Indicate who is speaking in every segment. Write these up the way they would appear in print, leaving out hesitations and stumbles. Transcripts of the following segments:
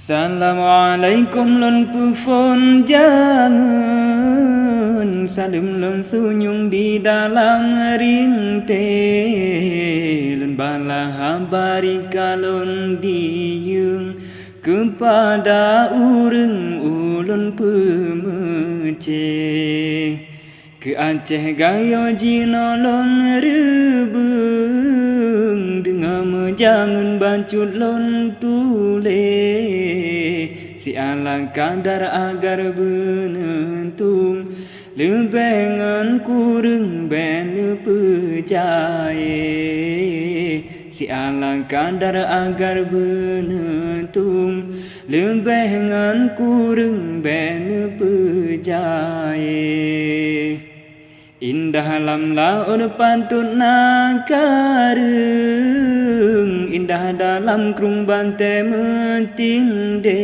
Speaker 1: Assalamualaikum lon pufon jangan salim lon sunyung di dalam rinte lon bala habari kalon diyung kepada urang ulun pemece ke Aceh gayo jino lon rebeng dengar jangan bancut lon tule si ala kadar agar benentung lebengan kurang ben percaya si ala kadar agar benentung lebengan kurang ben percaya indah lam laut pantun nakareng indah dalam krung bante mentinde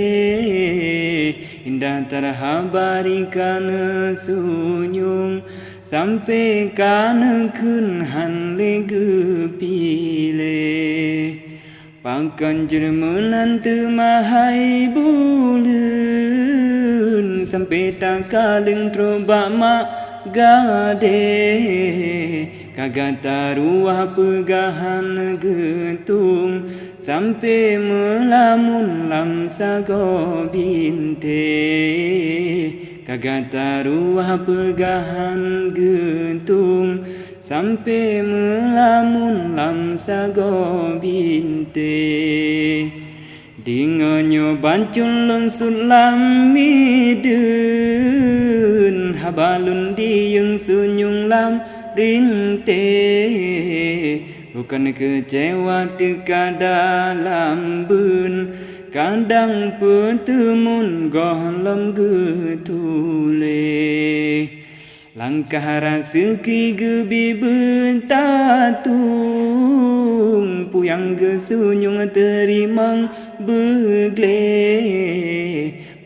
Speaker 1: indah terhabari kana sunyung sampai kana kun hanle gepile pangkan jermenan temahai bulan sampai tak kaleng trobak mak gade kagata ruah pegahan gentung sampai melamun lam sago binte kagata ruah pegahan gentung sampai melamun lam sago binte dinganyo bancun lon sulam midun habalun diyung sunyung lam rinte bukan kecewa teka dalam bun kadang petemun gohlom getule langkah rasa ki gebi bentatung puyang gesunyung terimang begle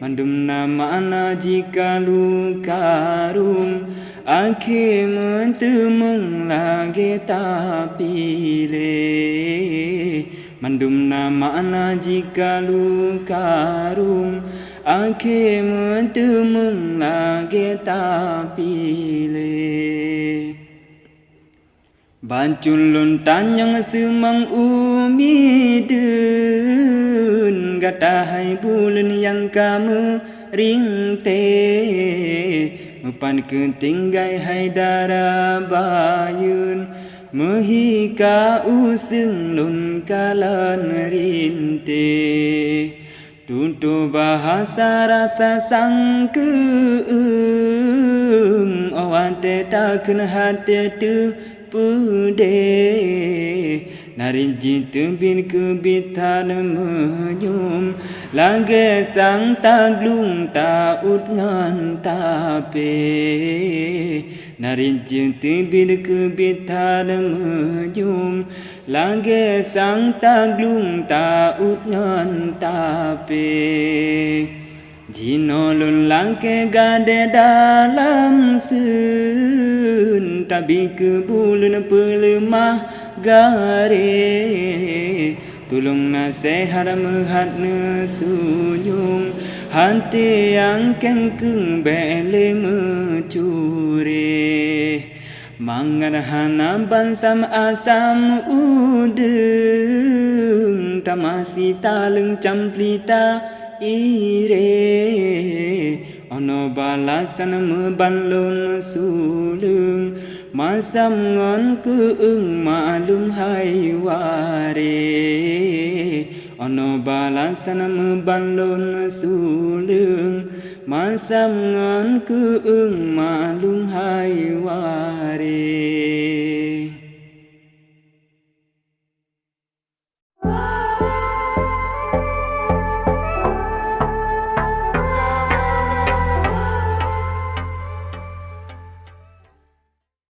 Speaker 1: mandum nama ana jika lukarung akhir mentemung lagi tapi le mandum nama ana jika lukarung akhir mentemung lagi tapi le bancun lun tanyang semang umidun gatahai bulan yang kamu rinte mepan ketinggai hai dara bayun mehika useng lun kalan rinte tuntu bahasa rasa sangkeung awante takun hati tu pude narinji tebin kebitan menyum lage sang taglung taut ngan tape narinji tebin kebitan menyum lage sang taglung taut ngan tape jino lun langke gade dalam sun tabi ke bulan pelemah gare tulung nasihat mehat nesunyung hati yang kengkeng bele mencuri mangan hana bansam asam udeng tamasi taleng camplita ire ono balasan mebanlon sulung masam ngon keung malum hai ware ono balasan mebanlon sulung masam ngon keung malum hai ware